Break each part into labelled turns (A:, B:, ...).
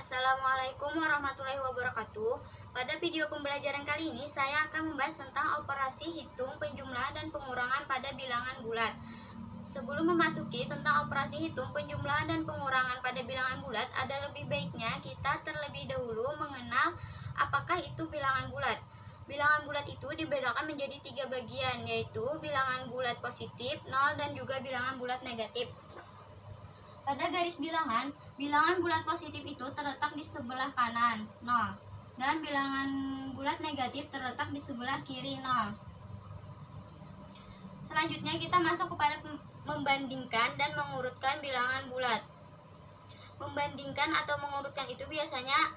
A: Assalamualaikum warahmatullahi wabarakatuh. Pada video pembelajaran kali ini saya akan membahas tentang operasi hitung, penjumlahan, dan pengurangan pada bilangan bulat. Sebelum memasuki tentang operasi hitung, penjumlahan, dan pengurangan pada bilangan bulat, ada lebih baiknya kita terlebih dahulu mengenal apakah itu bilangan bulat. Bilangan bulat itu dibedakan menjadi 3 bagian, yaitu bilangan bulat positif, 0, dan juga bilangan bulat negatif. Pada garis bilangan, bilangan bulat positif itu terletak di sebelah kanan, 0, dan bilangan bulat negatif terletak di sebelah kiri, 0. Selanjutnya kita masuk kepada membandingkan dan mengurutkan bilangan bulat. Membandingkan atau mengurutkan itu biasanya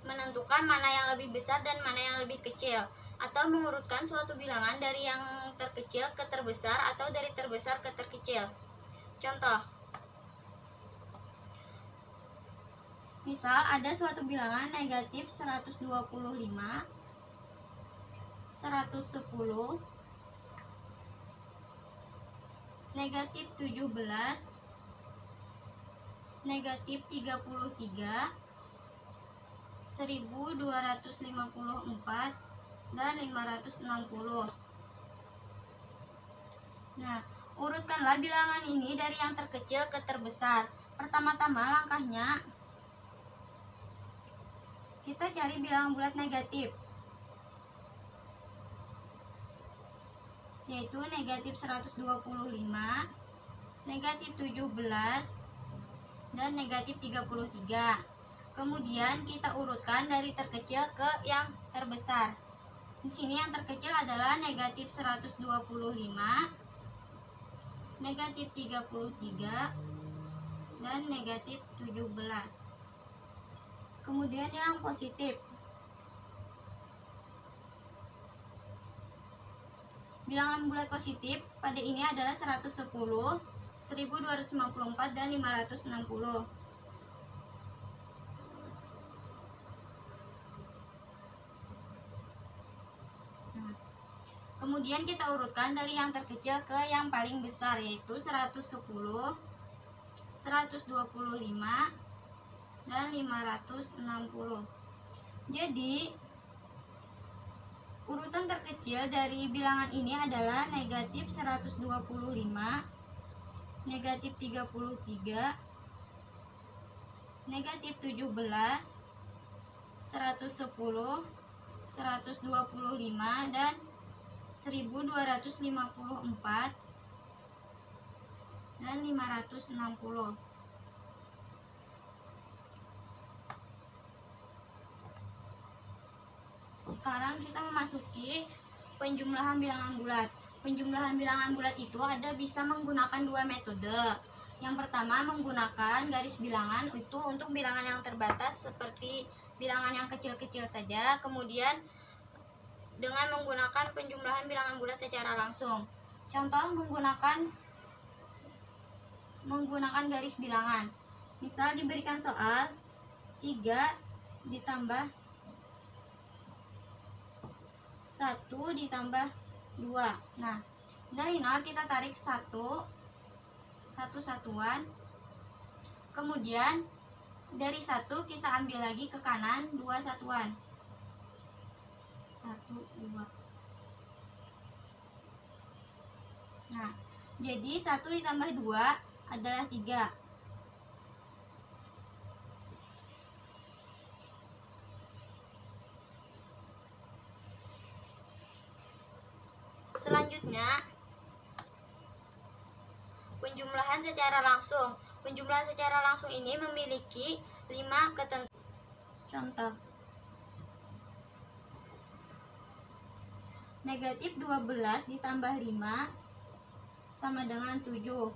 A: menentukan mana yang lebih besar dan mana yang lebih kecil, atau mengurutkan suatu bilangan dari yang terkecil ke terbesar atau dari terbesar ke terkecil. Contoh, misal ada suatu bilangan negatif 125, 110, negatif 17, negatif 33, 1254, dan 560. Nah, urutkanlah bilangan ini dari yang terkecil ke terbesar. Pertama-tama langkahnya kita cari bilangan bulat negatif, yaitu negatif 125, negatif 17, dan negatif 33. Kemudian kita urutkan dari terkecil ke yang terbesar. Di sini yang terkecil adalah negatif 125, negatif 33, dan negatif 17. Kemudian yang positif, bilangan bulat positif pada ini adalah 110, 1254, dan 560. Kemudian kita urutkan dari yang terkecil ke yang paling besar, yaitu 110, 125, dan 560. Jadi urutan terkecil dari bilangan ini adalah negatif 125, negatif 33, negatif 17, 110, 125, dan 1254, dan 560. Sekarang kita memasuki penjumlahan bilangan bulat. Penjumlahan bilangan bulat itu bisa menggunakan dua metode. Yang pertama menggunakan garis bilangan itu untuk bilangan yang terbatas seperti bilangan yang kecil-kecil saja. Kemudian dengan menggunakan penjumlahan bilangan bulat secara langsung. Contoh menggunakan garis bilangan. Misal diberikan soal 3 ditambah 1 ditambah 2. Nah, dari 0 kita tarik 1 satuan. Kemudian dari 1 kita ambil lagi ke kanan 2 satuan. 1, 2. Nah, jadi 1 ditambah 2 adalah 3. Selanjutnya, penjumlahan secara langsung. Penjumlahan secara langsung ini memiliki 5 ketentuan. Contoh, negatif 12 ditambah 5 sama dengan 7.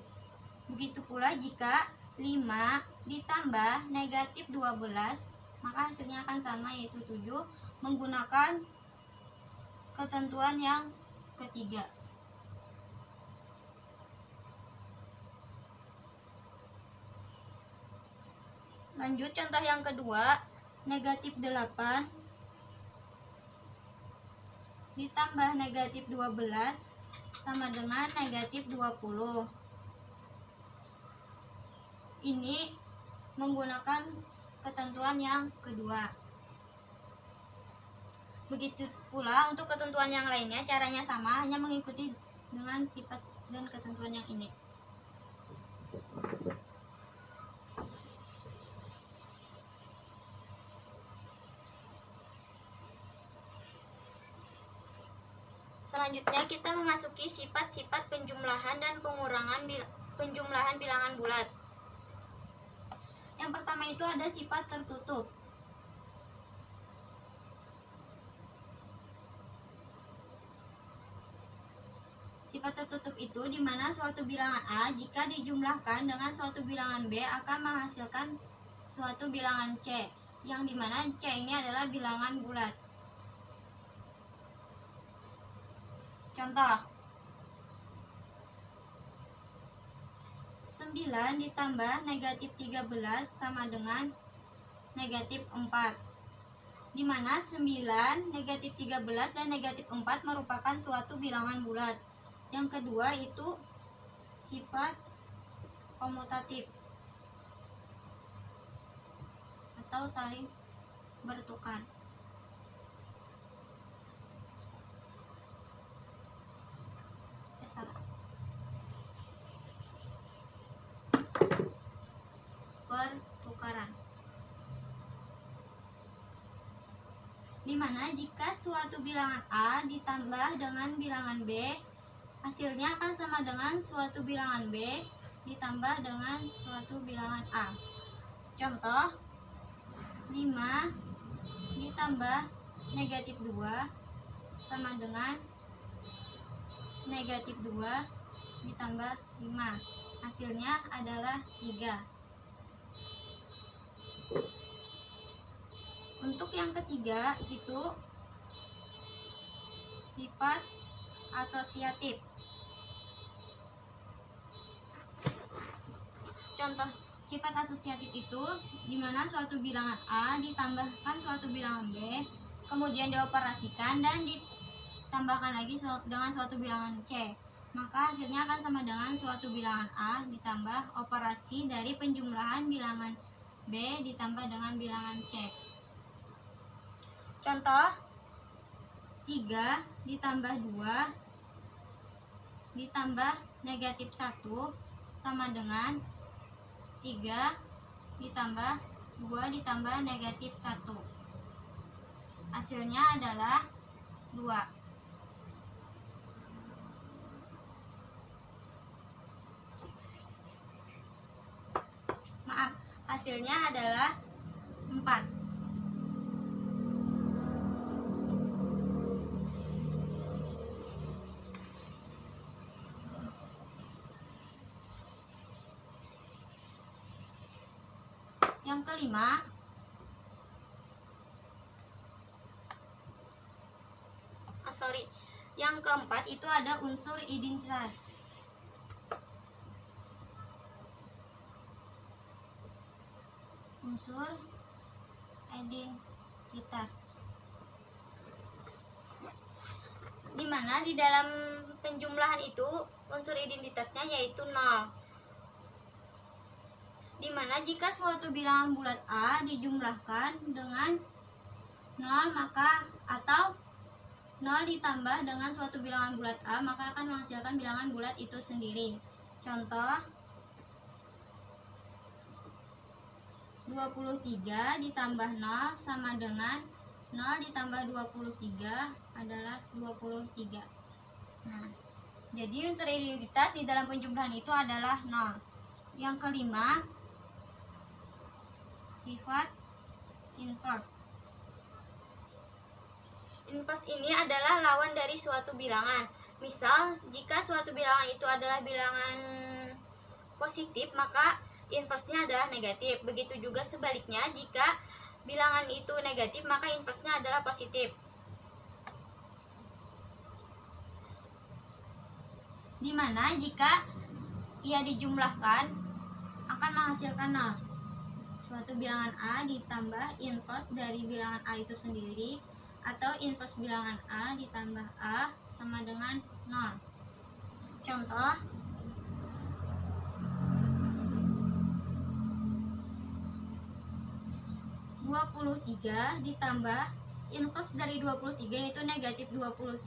A: Begitu pula jika 5 ditambah negatif 12, maka hasilnya akan sama, yaitu 7, menggunakan ketentuan yang ketiga. Lanjut contoh yang kedua, negatif 8 ditambah negatif 12 sama dengan negatif 20. Ini menggunakan ketentuan yang kedua. Begitu pula untuk ketentuan yang lainnya, caranya sama, hanya mengikuti dengan sifat dan ketentuan yang ini. Selanjutnya kita memasuki sifat-sifat penjumlahan dan penjumlahan bilangan bulat. Yang pertama itu ada sifat tertutup. Sifat tertutup itu di mana suatu bilangan A jika dijumlahkan dengan suatu bilangan B akan menghasilkan suatu bilangan C, yang dimana C ini adalah bilangan bulat. Contoh, 9 ditambah negatif 13 sama dengan negatif 4, di mana 9, negatif 13, dan negatif 4 merupakan suatu bilangan bulat. Yang kedua itu sifat komutatif atau saling bertukar. Pertukaran. Dimana jika suatu bilangan A ditambah dengan bilangan B, hasilnya akan sama dengan suatu bilangan B ditambah dengan suatu bilangan A. Contoh, 5 ditambah negatif 2 sama dengan negatif 2 ditambah 5. Hasilnya adalah 3. Untuk yang ketiga itu sifat asosiatif. Contoh sifat asosiatif itu dimana suatu bilangan A ditambahkan suatu bilangan B, kemudian dioperasikan dan ditambahkan lagi dengan suatu bilangan C, maka hasilnya akan sama dengan suatu bilangan A ditambah operasi dari penjumlahan bilangan B ditambah dengan bilangan C. Contoh, 3 ditambah 2 ditambah negatif 1 sama dengan 3 ditambah 2 ditambah negatif 1. Hasilnya adalah 2. Maaf, hasilnya adalah 4. Yang kelima, yang keempat itu ada unsur identitas. Unsur identitas. Dimana di dalam penjumlahan itu unsur identitasnya yaitu 0. Dimana jika suatu bilangan bulat A dijumlahkan dengan 0 maka atau 0 ditambah dengan suatu bilangan bulat A maka akan menghasilkan bilangan bulat itu sendiri. Contoh, 23 ditambah 0 sama dengan 0 ditambah 23 adalah 23. Nah, jadi unsur identitas di dalam penjumlahan itu adalah 0. Yang kelima, sifat inverse. Inverse ini adalah lawan dari suatu bilangan. Misal, jika suatu bilangan itu adalah bilangan positif, maka inverse-nya adalah negatif. Begitu juga sebaliknya, jika bilangan itu negatif, maka inverse-nya adalah positif. Dimana jika ia dijumlahkan akan menghasilkan 0. Suatu bilangan A ditambah inverse dari bilangan A itu sendiri, atau inverse bilangan A ditambah A sama dengan 0. Contoh, 23 ditambah inverse dari 23 yaitu negatif 23,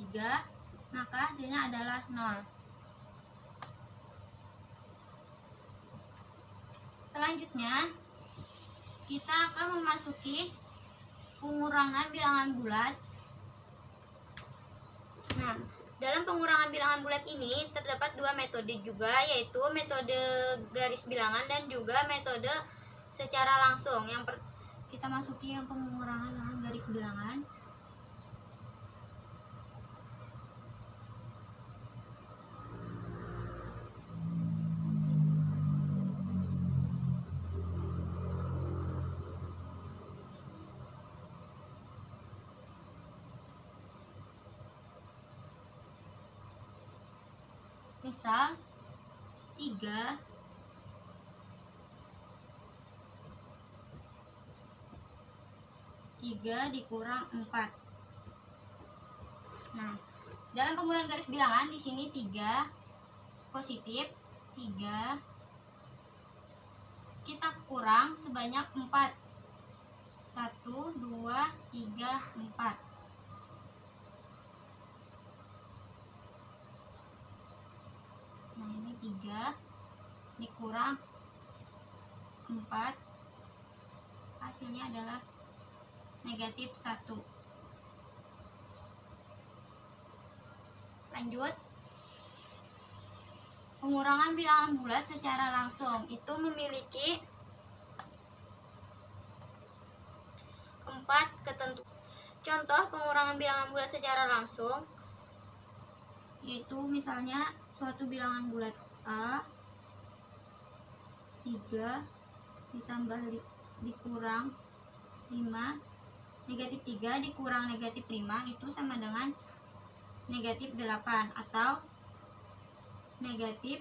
A: maka hasilnya adalah 0. Selanjutnya kita akan memasuki pengurangan bilangan bulat. Nah, dalam pengurangan bilangan bulat ini terdapat dua metode juga, yaitu metode garis bilangan dan juga metode secara langsung. Kita masuki yang pengurangan dengan garis bilangan. Misal 3 dikurang 4. Nah, dalam pengurangan garis bilangan di sini 3 positif, 3 kita kurang sebanyak 4. 1 2 3 4. Nah, ini 3 dikurang 4, hasilnya adalah negatif 1. Lanjut, pengurangan bilangan bulat secara langsung itu memiliki 4 ketentuan. Contoh pengurangan bilangan bulat secara langsung yaitu misalnya suatu bilangan bulat A 3 ditambah dikurang 5, negatif 3 dikurang negatif 5 itu sama dengan negatif 8, atau negatif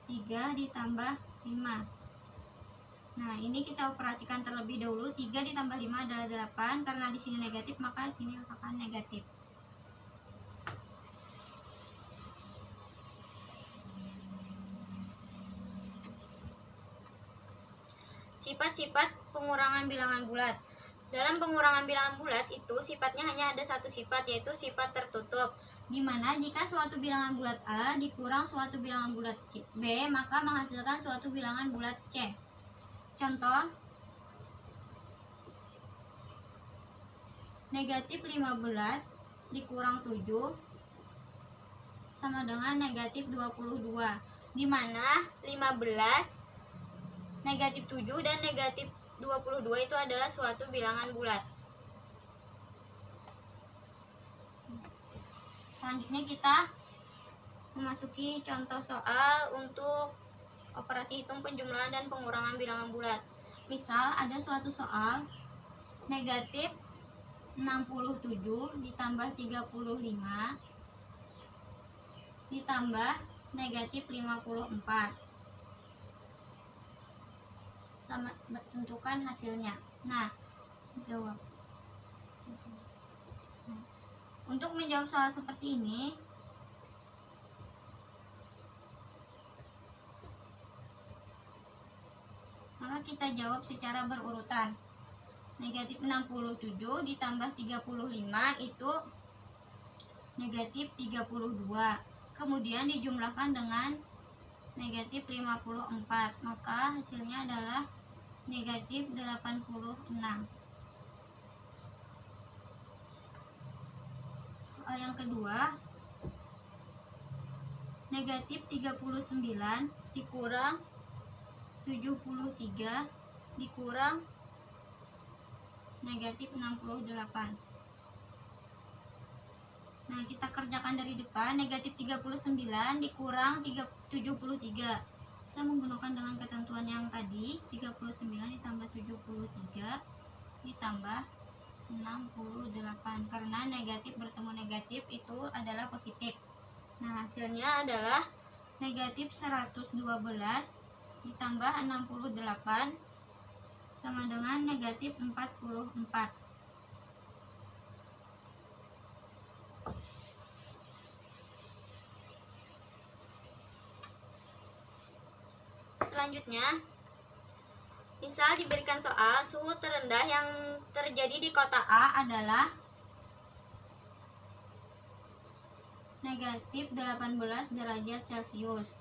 A: 3 ditambah 5. Nah, ini kita operasikan terlebih dahulu. 3 ditambah 5 adalah 8, karena di sini negatif maka di sini akan negatif. Sifat-sifat pengurangan bilangan bulat. Dalam pengurangan bilangan bulat itu sifatnya hanya ada satu sifat, yaitu sifat tertutup, di mana jika suatu bilangan bulat A dikurang suatu bilangan bulat B, maka menghasilkan suatu bilangan bulat C. Contoh, negatif 15 dikurang 7 sama dengan negatif 22, di mana 15, negatif 7 dan negatif 22 itu adalah suatu bilangan bulat. Selanjutnya kita memasuki contoh soal untuk operasi hitung penjumlahan dan pengurangan bilangan bulat. Misal ada suatu soal negatif 67 ditambah 35 ditambah negatif 54. Sama, tentukan hasilnya. Nah, jawab. Untuk menjawab soal seperti ini, maka kita jawab secara berurutan. Negatif 67 ditambah 35 itu negatif 32. Kemudian dijumlahkan dengan negatif 54, maka hasilnya adalah negatif 86. Soal yang kedua, negatif 39 dikurang 73 dikurang negatif 68. Nah, kita kerjakan dari depan. Negatif 39 dikurang 73. Bisa menggunakan dengan ketentuan yang tadi, 39 ditambah 73 ditambah 68. Karena negatif bertemu negatif itu adalah positif. Nah, hasilnya adalah negatif 112 ditambah 68 sama dengan negatif 44. Selanjutnya, Misal diberikan soal, suhu terendah yang terjadi di kota A adalah negatif 18 derajat Celcius.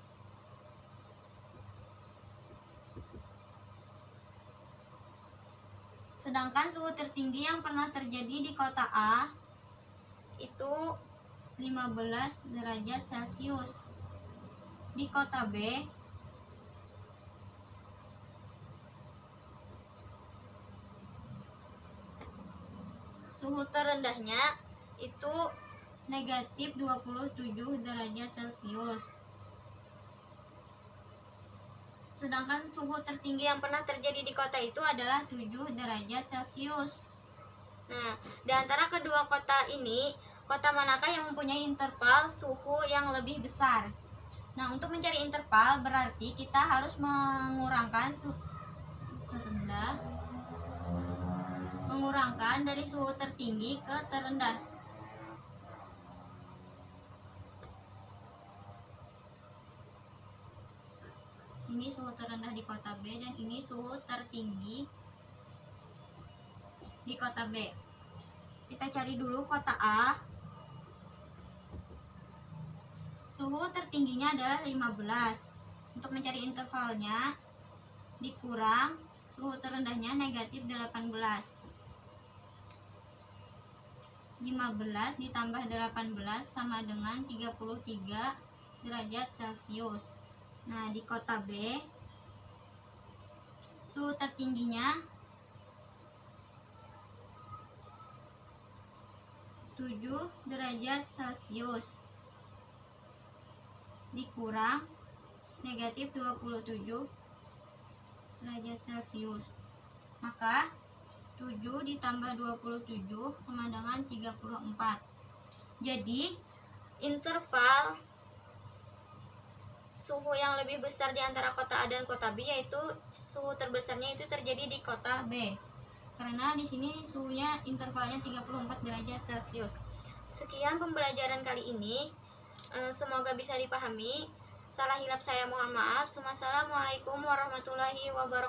A: Sedangkan suhu tertinggi yang pernah terjadi di kota A itu 15 derajat Celcius. Di kota B suhu terendahnya itu negatif 27 derajat Celcius. Sedangkan suhu tertinggi yang pernah terjadi di kota itu adalah 7 derajat Celcius. Nah, di antara kedua kota ini, kota manakah yang mempunyai interval suhu yang lebih besar? Nah, untuk mencari interval berarti kita harus mengurangkan suhu terendah, mengurangkan dari suhu tertinggi ke terendah. Ini suhu terendah di kota B dan ini suhu tertinggi di kota B. Kita cari dulu kota A. Suhu tertingginya adalah 15. Untuk mencari intervalnya dikurang suhu terendahnya negatif 18. 15 ditambah 18 sama dengan 33 derajat Celcius. Nah, di kota B suhu tertingginya 7 derajat Celcius dikurang negatif 27 derajat Celcius. Maka 7 ditambah 27 sama dengan 34. Jadi interval suhu yang lebih besar di antara kota A dan kota B yaitu suhu terbesarnya itu terjadi di kota B. Karena di sini suhunya intervalnya 34 derajat Celcius. Sekian pembelajaran kali ini. Semoga bisa dipahami. Salah hilap saya mohon maaf. Wassalamualaikum warahmatullahi wabarakatuh.